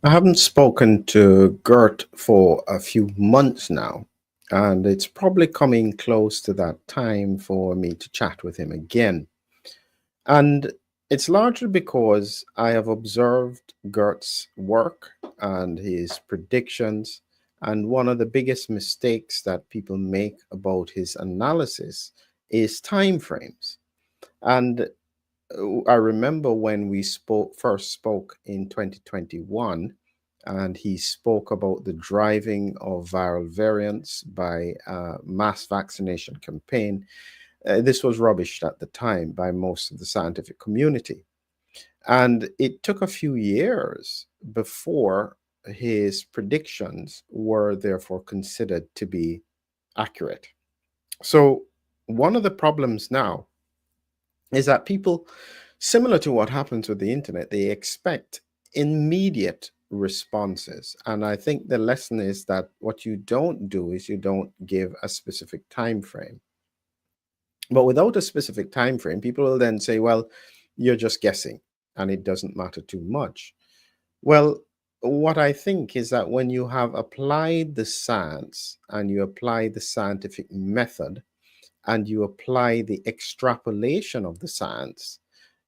I haven't spoken to Geert for a few months now, and it's probably coming close to that time for me to chat with him again. And it's largely because I have observed Geert's work and his predictions. And one of the biggest mistakes that people make about his analysis is time frames. And I remember when we first spoke in 2021, and he spoke about the driving of viral variants by a mass vaccination campaign. This was rubbished at the time by most of the scientific community. And it took a few years before his predictions were therefore considered to be accurate. So, one of the problems now is that people, similar to what happens with the internet, they expect immediate responses. And I think the lesson is that what you don't do is you don't give a specific time frame. But without a specific time frame, people will then say, well, you're just guessing and it doesn't matter too much. Well, what I think is that when you have applied the science and you apply the scientific method and you apply the extrapolation of the science,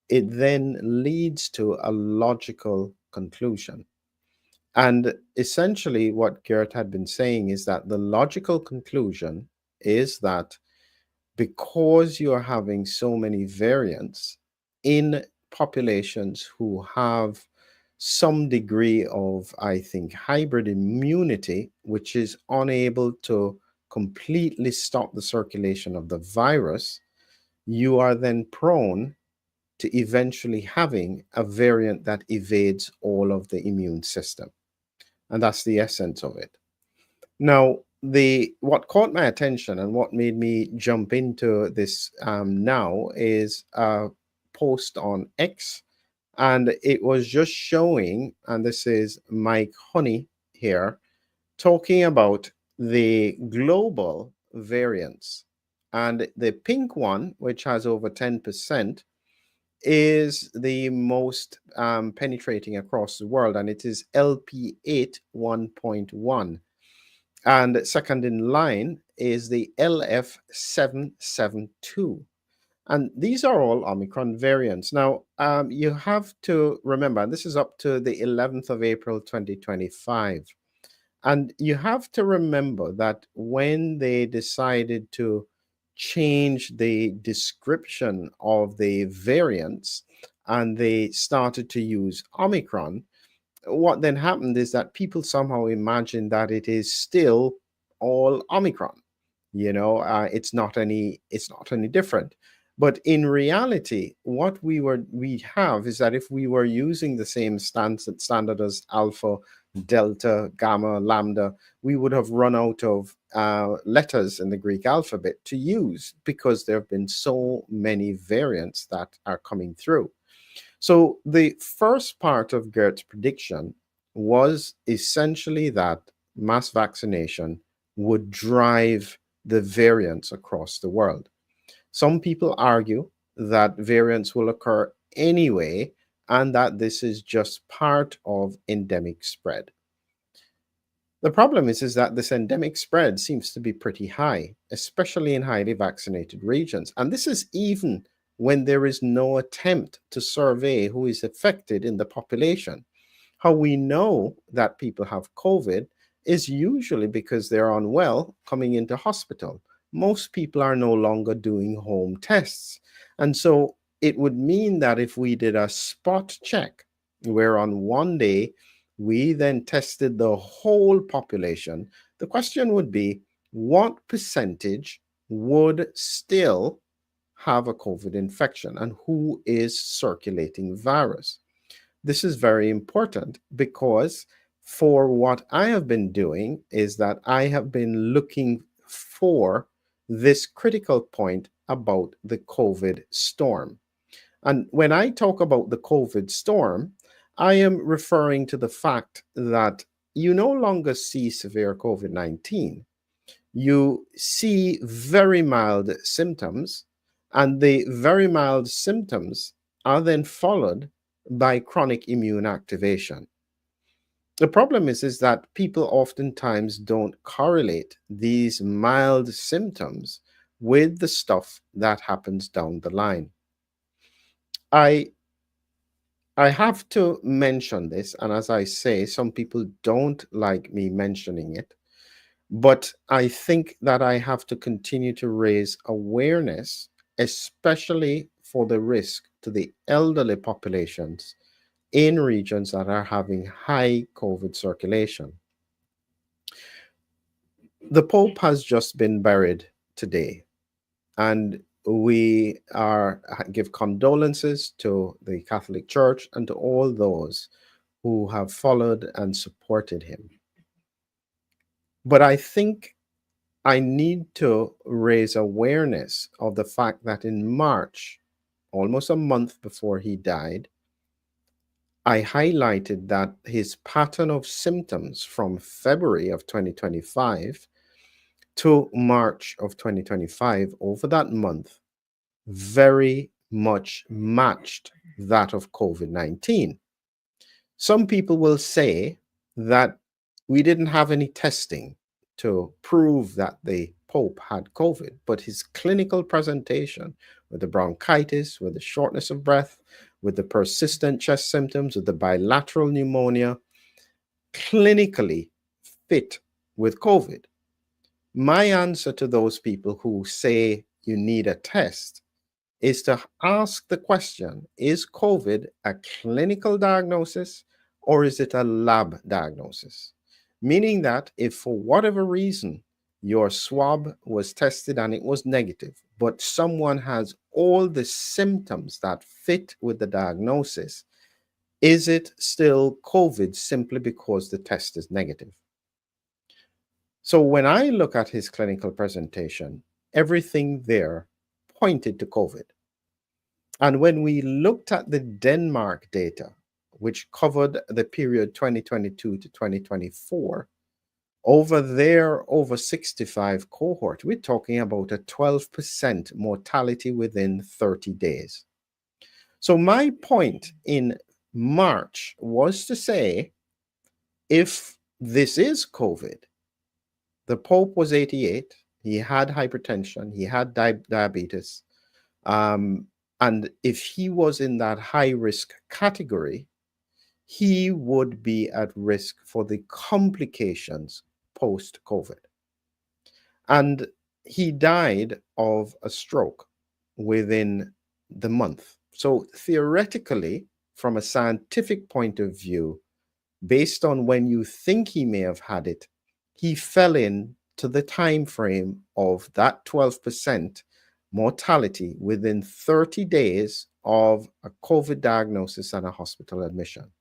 it then leads to a logical conclusion. And essentially, what Geert had been saying is that the logical conclusion is that because you are having so many variants in populations who have some degree of, I think, hybrid immunity, which is unable to completely stop the circulation of the virus, you are then prone to eventually having a variant that evades all of the immune system. And that's the essence of it. Now, the what caught my attention and what made me jump into this now is a post on X, and it was just showing, and this is Mike Honey here, talking about the global variants. And the pink one, which has over 10%, is the most penetrating across the world, and it is LP8 1.1. And second in line is the LF772. And these are all Omicron variants. Now, you have to remember, and this is up to the 11th of April 2025. And you have to remember that when they decided to change the description of the variants and they started to use Omicron, what then happened is that people somehow imagine that it is still all Omicron. It's not any different. But in reality, what we have is that if we were using the same standard as alpha, delta, gamma, lambda, we would have run out of letters in the Greek alphabet to use because there have been so many variants that are coming through. So the first part of Geert's prediction was essentially that mass vaccination would drive the variants across the world. Some people argue that variants will occur anyway and that this is just part of endemic spread. The problem is that this endemic spread seems to be pretty high, especially in highly vaccinated regions. And this is even when there is no attempt to survey who is affected in the population. How we know that people have COVID is usually because they're unwell coming into hospital. Most people are no longer doing home tests. And so it would mean that if we did a spot check, where on one day we then tested the whole population, the question would be what percentage would still have a COVID infection and who is circulating virus? This is very important because for what I have been doing is that I have been looking for this critical point about the COVID storm. And when I talk about the COVID storm, I am referring to the fact that you no longer see severe COVID 19. You see very mild symptoms, and the very mild symptoms are then followed by chronic immune activation. The problem is that people oftentimes don't correlate these mild symptoms with the stuff that happens down the line. I I have to mention this, and as I say, some people don't like me mentioning it, but I think that I have to continue to raise awareness, especially for the risk to the elderly populations in regions that are having high COVID circulation. The Pope has just been buried today, and we are give condolences to the Catholic Church and to all those who have followed and supported him. But I think I need to raise awareness of the fact that in March, almost a month before he died, I highlighted that his pattern of symptoms from February of 2025 to March of 2025, over that month, very much matched that of COVID 19. Some people will say that we didn't have any testing to prove that the Pope had COVID, but his clinical presentation with the bronchitis, with the shortness of breath, with the persistent chest symptoms, with the bilateral pneumonia, clinically fit with COVID. My answer to those people who say you need a test is to ask the question, is COVID a clinical diagnosis or is it a lab diagnosis? Meaning that if for whatever reason your swab was tested and it was negative, but someone has all the symptoms that fit with the diagnosis, is it still COVID simply because the test is negative? So when I look at his clinical presentation, everything there pointed to COVID. And when we looked at the Denmark data, which covered the period 2022 to 2024, over their over 65 cohort, we're talking about a 12% mortality within 30 days. So my point in March was to say, if this is COVID, the Pope was 88, he had hypertension, he had diabetes, and if he was in that high risk category, he would be at risk for the complications post COVID. And he died of a stroke within the month. So, theoretically, from a scientific point of view, based on when you think he may have had it, he fell in to the time frame of that 12% mortality within 30 days of a COVID diagnosis and a hospital admission.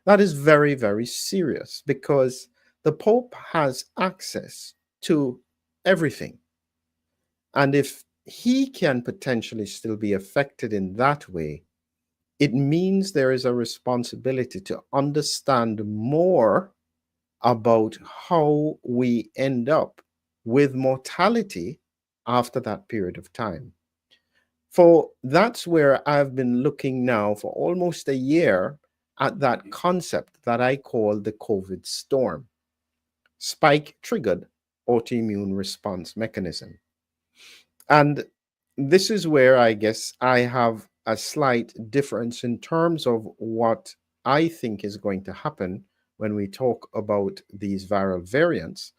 That is very, very serious because the Pope has access to everything. And if he can potentially still be affected in that way, it means there is a responsibility to understand more about how we end up with mortality after that period of time. For that's where I've been looking now for almost a year at that concept that I call the COVID storm, spike triggered autoimmune response mechanism. And this is where I guess I have a slight difference in terms of what I think is going to happen when we talk about these viral variants,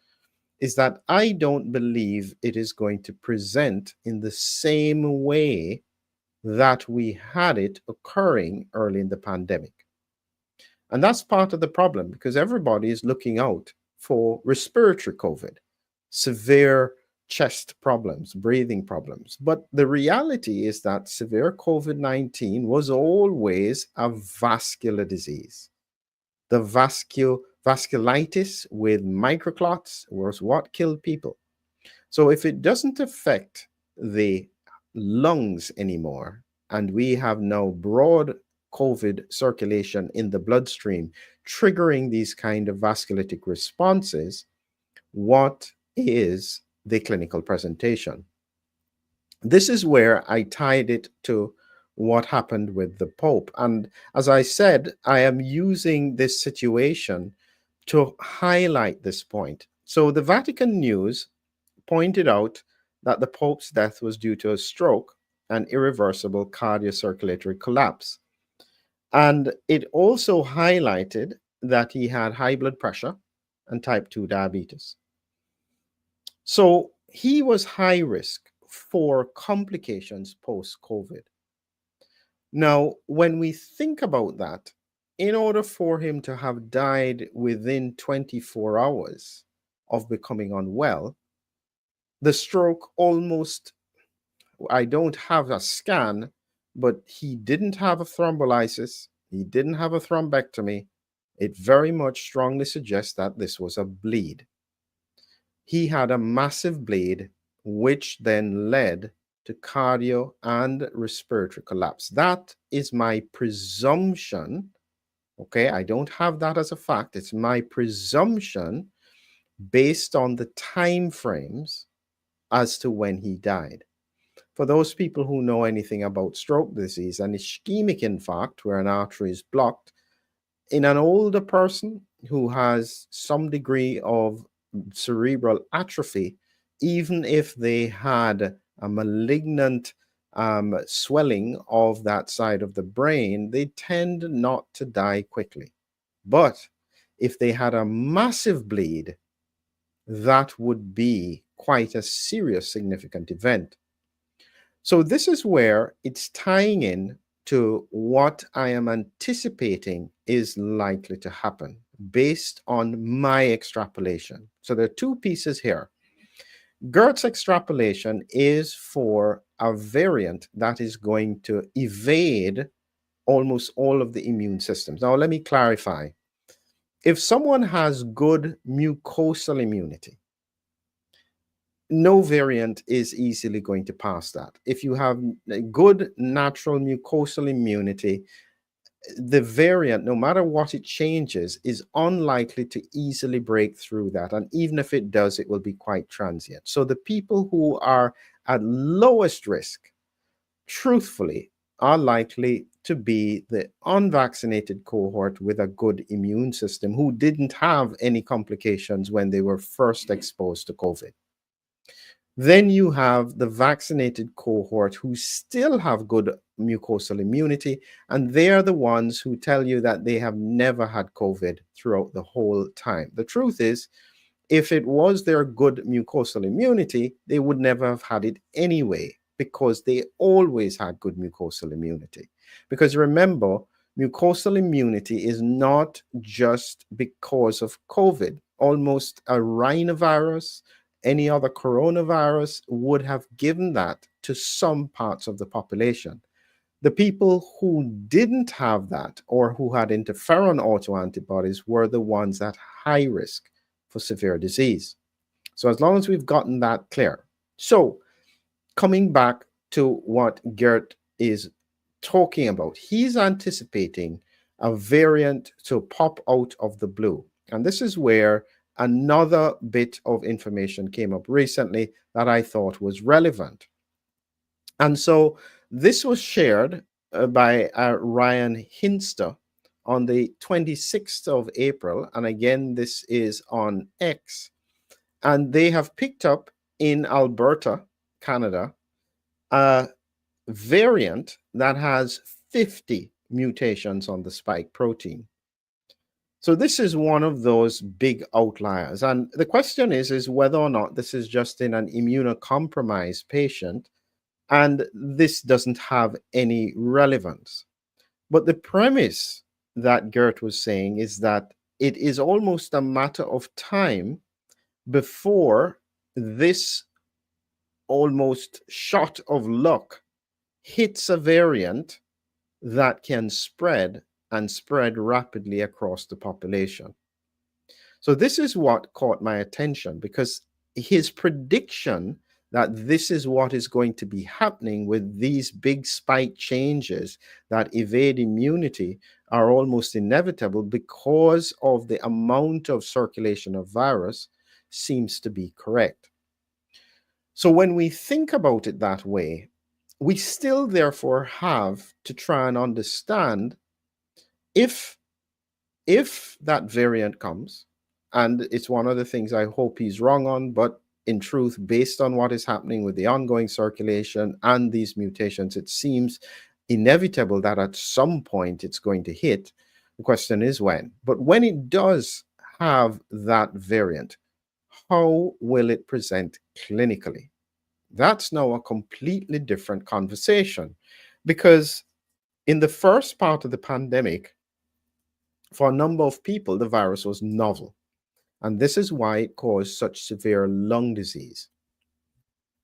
is that I don't believe it is going to present in the same way that we had it occurring early in the pandemic. And that's part of the problem because everybody is looking out for respiratory COVID, severe chest problems, breathing problems. But the reality is that severe COVID 19 was always a vascular disease. The vasculitis with microclots was what killed people. So if it doesn't affect the lungs anymore, and we have now broad COVID circulation in the bloodstream, triggering these kind of vasculitic responses, what is the clinical presentation? This is where I tied it to what happened with the Pope. And as I said, I am using this situation to highlight this point. So the Vatican News pointed out that the Pope's death was due to a stroke and irreversible cardiocirculatory collapse. And it also highlighted that he had high blood pressure and type 2 diabetes. So he was high risk for complications post-COVID. Now, when we think about that, in order for him to have died within 24 hours of becoming unwell, the stroke almost, I don't have a scan, but he didn't have a thrombolysis, he didn't have a thrombectomy. It very much strongly suggests that this was a bleed. He had a massive bleed, which then led to cardio and respiratory collapse. That is my presumption. Okay, I don't have that as a fact. It's my presumption based on the time frames as to when he died. For those people who know anything about stroke disease, an ischemic infarct, where an artery is blocked, in an older person who has some degree of cerebral atrophy, even if they had a malignant swelling of that side of the brain, they tend not to die quickly. But if they had a massive bleed, that would be quite a serious, significant event. So this is where it's tying in to what I am anticipating is likely to happen based on my extrapolation. So there are two pieces here. Geert's extrapolation is for a variant that is going to evade almost all of the immune systems. Now, let me clarify. If someone has good mucosal immunity, no variant is easily going to pass that. If you have a good natural mucosal immunity, the variant, no matter what it changes, is unlikely to easily break through that. And even if it does, it will be quite transient. So the people who are at lowest risk, truthfully, are likely to be the unvaccinated cohort with a good immune system who didn't have any complications when they were first exposed to COVID. Then you have the vaccinated cohort who still have good mucosal immunity, and they are the ones who tell you that they have never had COVID throughout the whole time. The truth is, if it was their good mucosal immunity, they would never have had it anyway, because they always had good mucosal immunity. Because remember, mucosal immunity is not just because of COVID. Almost a rhinovirus, any other coronavirus would have given that to some parts of the population. The people who didn't have that or who had interferon autoantibodies were the ones at high risk for severe disease. So as long as we've gotten that clear. So coming back to what Geert is talking about, he's anticipating a variant to pop out of the blue. And this is where another bit of information came up recently that I thought was relevant. And so this was shared by Ryan Hinster on the 26th of April. And again, this is on X. And they have picked up in Alberta, Canada, a variant that has 50 mutations on the spike protein. So this is one of those big outliers. And the question is whether or not this is just in an immunocompromised patient and this doesn't have any relevance. But the premise that Geert was saying is that it is almost a matter of time before this almost shot of luck hits a variant that can spread and spread rapidly across the population. So this is what caught my attention, because his prediction that this is what is going to be happening with these big spike changes that evade immunity are almost inevitable because of the amount of circulation of virus seems to be correct. So when we think about it that way, we still therefore have to try and understand if that variant comes, and it's one of the things I hope he's wrong on, but in truth, based on what is happening with the ongoing circulation and these mutations, it seems inevitable that at some point it's going to hit. The question is when. But when it does have that variant, how will it present clinically? That's now a completely different conversation, because in the first part of the pandemic, for a number of people, the virus was novel. And this is why it caused such severe lung disease.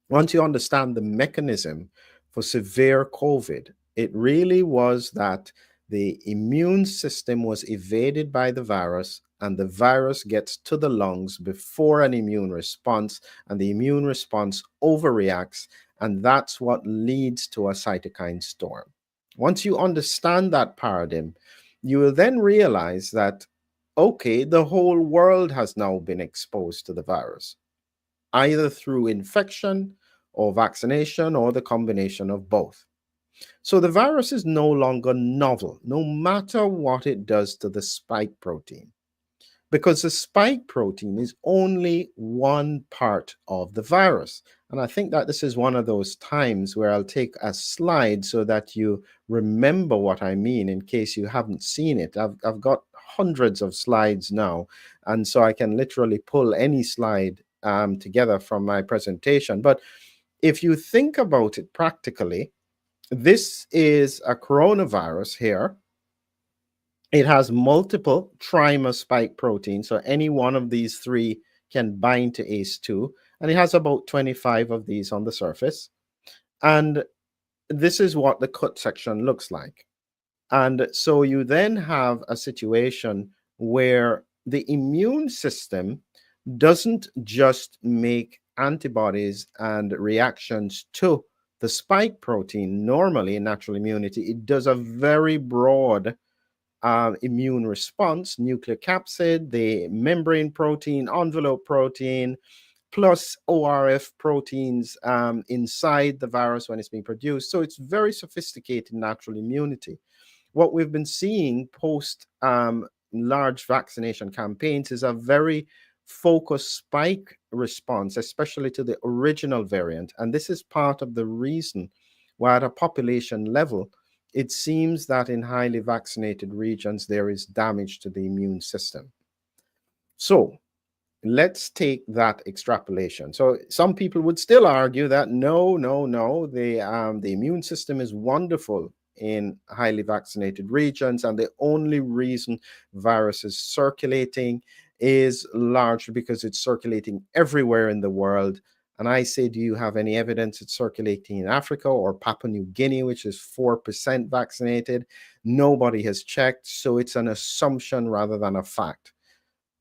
Once you understand the mechanism for severe COVID, it really was that the immune system was evaded by the virus, and the virus gets to the lungs before an immune response, and the immune response overreacts, and that's what leads to a cytokine storm. Once you understand that paradigm, you will then realize that, okay, the whole world has now been exposed to the virus, either through infection or vaccination or the combination of both. So the virus is no longer novel, no matter what it does to the spike protein, because the spike protein is only one part of the virus. And I think that this is one of those times where I'll take a slide so that you remember what I mean in case you haven't seen it. I've got hundreds of slides now, and so I can literally pull any slide together from my presentation. But if you think about it practically, this is a coronavirus here. It has multiple trimer spike proteins, so any one of these three can bind to ACE2, and it has about 25 of these on the surface. And this is what the cut section looks like. And so you then have a situation where the immune system doesn't just make antibodies and reactions to the spike protein normally in natural immunity. It does a very broad immune response, nucleocapsid, the membrane protein, envelope protein, plus ORF proteins inside the virus when it's being produced. So it's very sophisticated natural immunity. What we've been seeing post large vaccination campaigns is a very focused spike response, especially to the original variant. And this is part of the reason why at a population level, it seems that in highly vaccinated regions, there is damage to the immune system. So let's take that extrapolation. So some people would still argue that no, the immune system is wonderful in highly vaccinated regions, and the only reason virus is circulating is largely because it's circulating everywhere in the world. And I say, do you have any evidence it's circulating in Africa or Papua New Guinea, which is 4% vaccinated? Nobody has checked, so it's an assumption rather than a fact.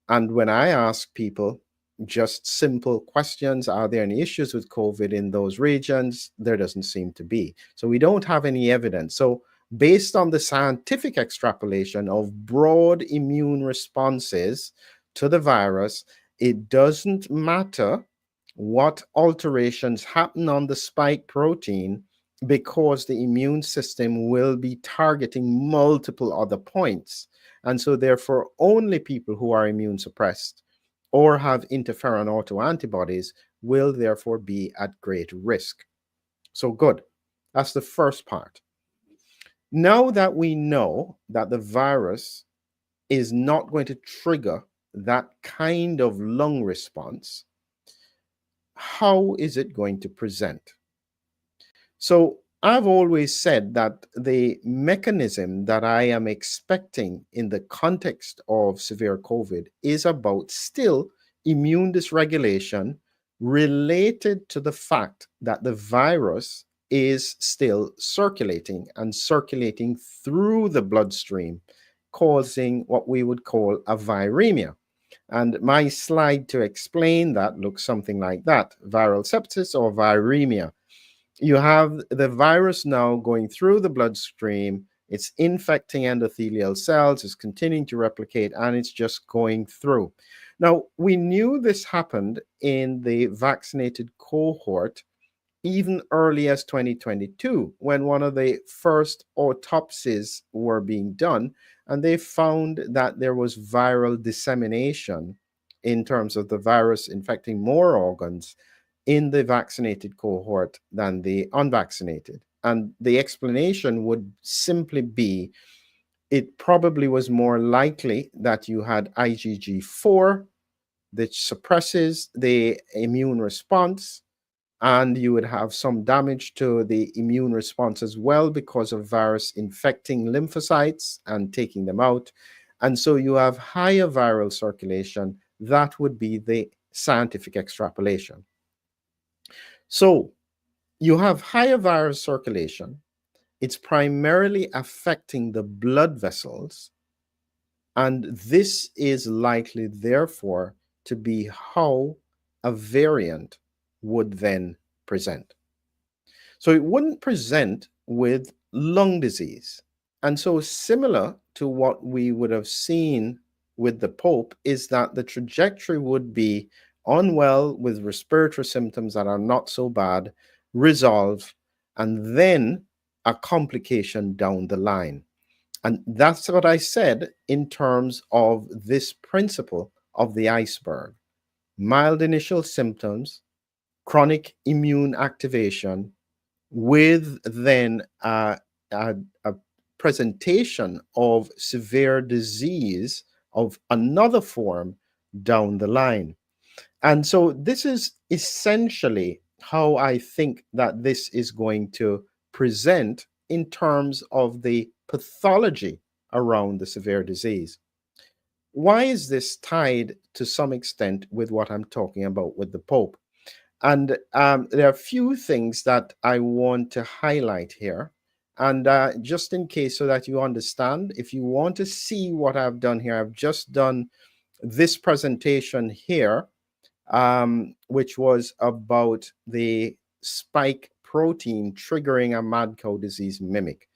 And when I ask people just simple questions, are there any issues with COVID in those regions? There doesn't seem to be. So we don't have any evidence. So based on the scientific extrapolation of broad immune responses to the virus, it doesn't matter what alterations happen on the spike protein, because the immune system will be targeting multiple other points. And so therefore, only people who are immune suppressed or have interferon autoantibodies will therefore be at great risk. So good. That's the first part. Now that we know that the virus is not going to trigger that kind of lung response, how is it going to present? So I've always said that the mechanism that I am expecting in the context of severe COVID is about still immune dysregulation related to the fact that the virus is still circulating and circulating through the bloodstream, causing what we would call a viremia. And my slide to explain that looks something like that: viral sepsis or viremia. You have the virus now going through the bloodstream, it's infecting endothelial cells, it's continuing to replicate, and it's just going through. Now, we knew this happened in the vaccinated cohort even early as 2022, when one of the first autopsies were being done, and they found that there was viral dissemination in terms of the virus infecting more organs in the vaccinated cohort than the unvaccinated. And the explanation would simply be it probably was more likely that you had IgG4, which suppresses the immune response, and you would have some damage to the immune response as well because of virus infecting lymphocytes and taking them out. And so you have higher viral circulation. That would be the scientific extrapolation. So you have higher viral circulation. It's primarily affecting the blood vessels. And this is likely, therefore, to be how a variant would then present. So it wouldn't present with lung disease. And so, similar to what we would have seen with the Pope, is that the trajectory would be unwell with respiratory symptoms that are not so bad, resolve, and then a complication down the line. And that's what I said in terms of this principle of the iceberg: mild initial symptoms, chronic immune activation, with then a presentation of severe disease of another form down the line. And so this is essentially how I think that this is going to present in terms of the pathology around the severe disease. Why is this tied to some extent with what I'm talking about with the Pope? And there are a few things that I want to highlight here. And just in case, so that you understand, if you want to see what I've done here, I've just done this presentation here, which was about the spike protein triggering a mad cow disease mimic.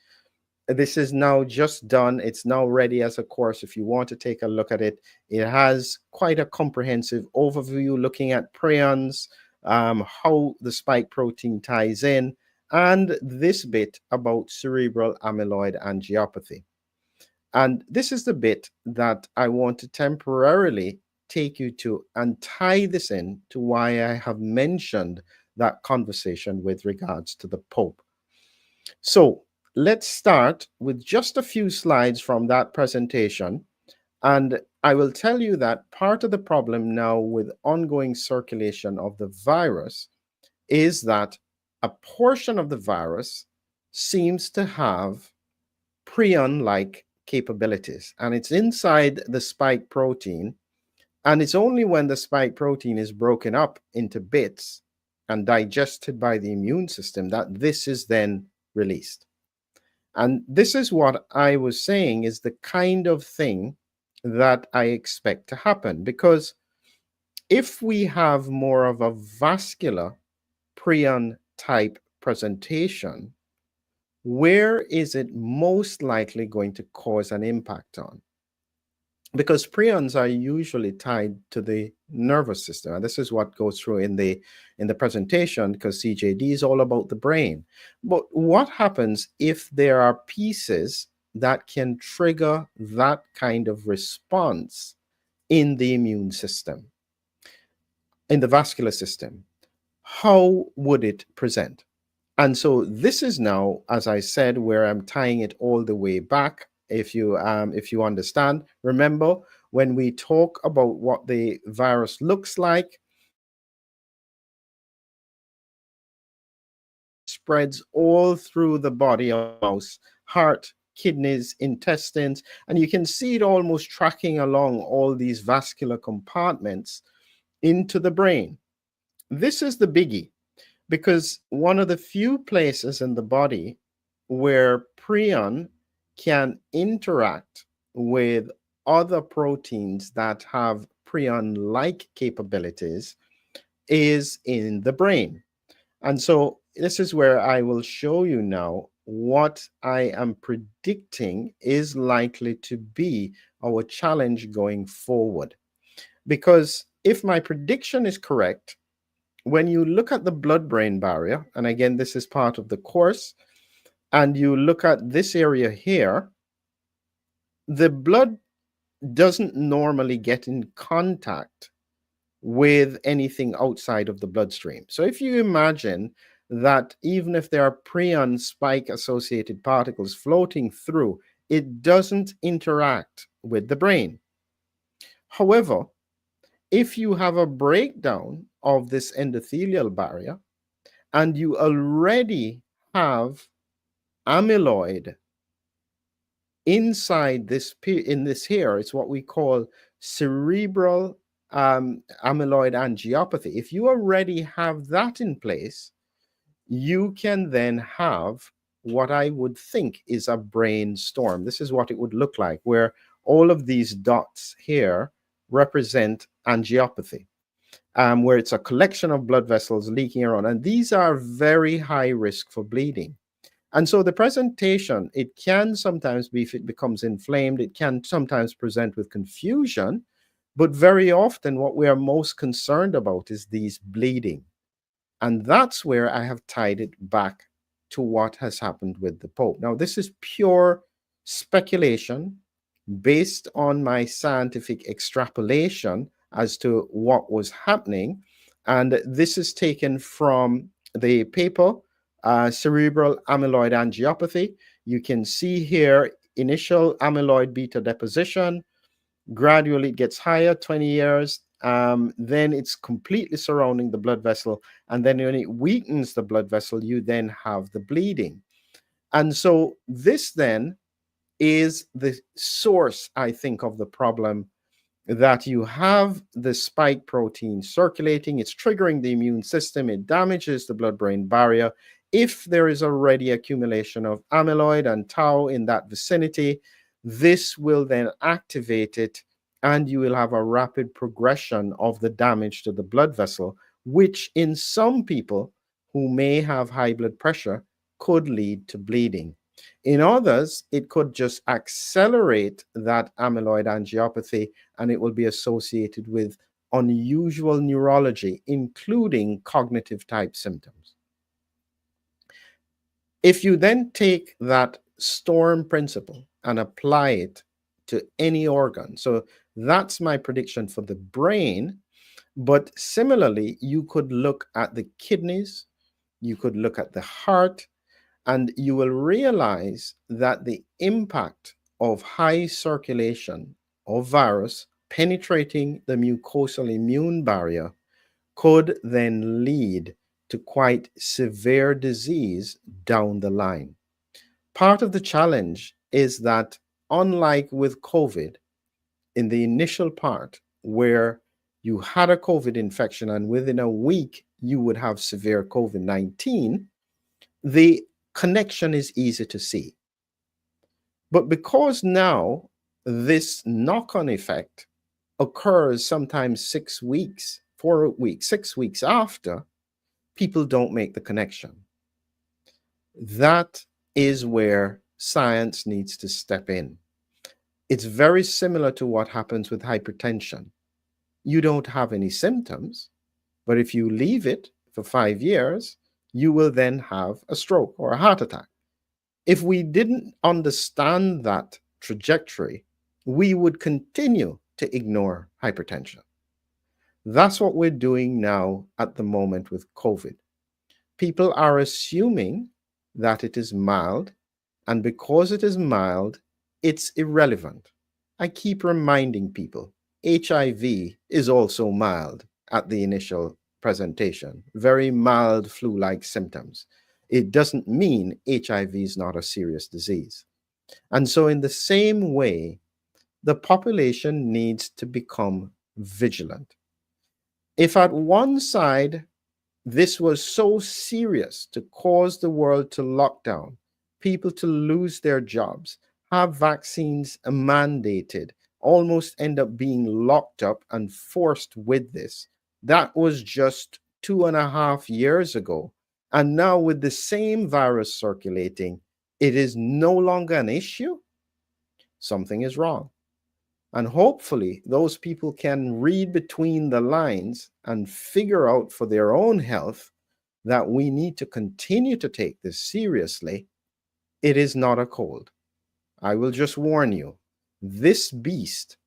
This is now just done. It's now ready as a course. If you want to take a look at it, it has quite a comprehensive overview looking at prions, how the spike protein ties in, and this bit about cerebral amyloid angiopathy. And this is the bit that I want to temporarily take you to and tie this in to why I have mentioned that conversation with regards to the Pope. So let's start with just a few slides from that presentation. And I will tell you that part of the problem now with ongoing circulation of the virus is that a portion of the virus seems to have prion-like capabilities, and it's inside the spike protein. And it's only when the spike protein is broken up into bits and digested by the immune system that this is then released. And this is what I was saying is the kind of thing that I expect to happen, because if we have more of a vascular prion type presentation, where is it most likely going to cause an impact on? Because prions are usually tied to the nervous system, and this is what goes through in the presentation, because CJD is all about the brain. But what happens if there are pieces that can trigger that kind of response in the immune system, in the vascular system? How would it present? And so this is now, as I said, where I'm tying it all the way back. If you understand, remember when we talk about what the virus looks like, spreads all through the body of mouse, heart, kidneys, intestines, and you can see it almost tracking along all these vascular compartments into the brain. This is the biggie, because one of the few places in the body where prion can interact with other proteins that have prion-like capabilities is in the brain. And so this is where I will show you now what I am predicting is likely to be our challenge going forward. Because if my prediction is correct, when you look at the blood-brain barrier, and again, this is part of the course, and you look at this area here, the blood doesn't normally get in contact with anything outside of the bloodstream. So if you imagine that even if there are prion spike associated particles floating through, it doesn't interact with the brain. However, if you have a breakdown of this endothelial barrier and you already have amyloid inside this, in this here, it's what we call cerebral amyloid angiopathy. If you already have that in place, you can then have what I would think is a brainstorm. This is what it would look like, where all of these dots here represent angiopathy, where it's a collection of blood vessels leaking around. And these are very high risk for bleeding. And so the presentation, it can sometimes be, if it becomes inflamed, it can sometimes present with confusion, but very often what we are most concerned about is these bleeding. And that's where I have tied it back to what has happened with the Pope. Now, this is pure speculation based on my scientific extrapolation as to what was happening. And this is taken from the paper, Cerebral Amyloid Angiopathy. You can see here initial amyloid beta deposition. Gradually it gets higher, 20 years. Then it's completely surrounding the blood vessel. And then when it weakens the blood vessel, you then have the bleeding. And so this then is the source, I think, of the problem, that you have the spike protein circulating. It's triggering the immune system. It damages the blood-brain barrier. If there is already accumulation of amyloid and tau in that vicinity, this will then activate it, and you will have a rapid progression of the damage to the blood vessel, which in some people who may have high blood pressure could lead to bleeding. In others, it could just accelerate that amyloid angiopathy, and it will be associated with unusual neurology, including cognitive type symptoms. If you then take that storm principle and apply it to any organ, so that's my prediction for the brain. But similarly, you could look at the kidneys, you could look at the heart, and you will realize that the impact of high circulation of virus penetrating the mucosal immune barrier could then lead to quite severe disease down the line. Part of the challenge is that, unlike with COVID, in the initial part where you had a COVID infection and within a week you would have severe COVID-19, the connection is easy to see. But because now this knock-on effect occurs sometimes 6 weeks, 4 weeks, 6 weeks after, people don't make the connection. That is where science needs to step in. It's very similar to what happens with hypertension. You don't have any symptoms, but if you leave it for 5 years, you will then have a stroke or a heart attack. If we didn't understand that trajectory, we would continue to ignore hypertension. That's what we're doing now at the moment with COVID. People are assuming that it is mild, and because it is mild, it's irrelevant. I keep reminding people, HIV is also mild at the initial presentation, very mild flu-like symptoms. It doesn't mean HIV is not a serious disease. And so in the same way, the population needs to become vigilant. If at one side, this was so serious to cause the world to lock down, people to lose their jobs, have vaccines mandated, almost end up being locked up and forced with this. That was just 2.5 years ago. And now with the same virus circulating, it is no longer an issue. Something is wrong. And hopefully, those people can read between the lines and figure out for their own health that we need to continue to take this seriously. It is not a cold. I will just warn you, this beast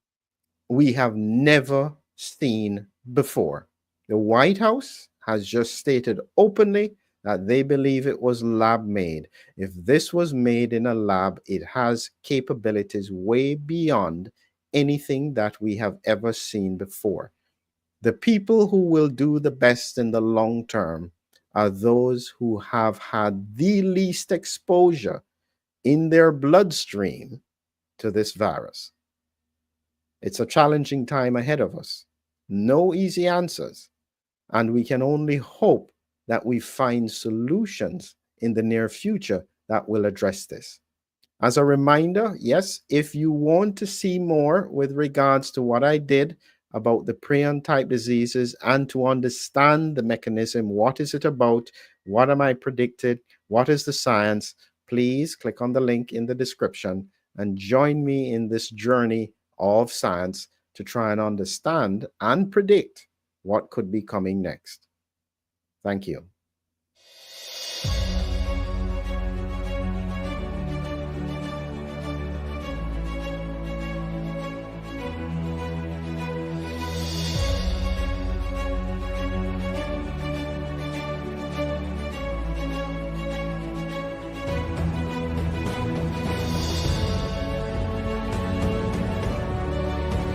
we have never seen before. The White House has just stated openly that they believe it was lab made. If this was made in a lab, it has capabilities way beyond anything that we have ever seen before. The people who will do the best in the long term are those who have had the least exposure in their bloodstream to this virus. It's a challenging time ahead of us. No easy answers. And we can only hope that we find solutions in the near future that will address this. As a reminder, yes, if you want to see more with regards to what I did about the prion type diseases and to understand the mechanism, what is it about, what am I predicted, what is the science, please click on the link in the description and join me in this journey of science to try and understand and predict what could be coming next. Thank you.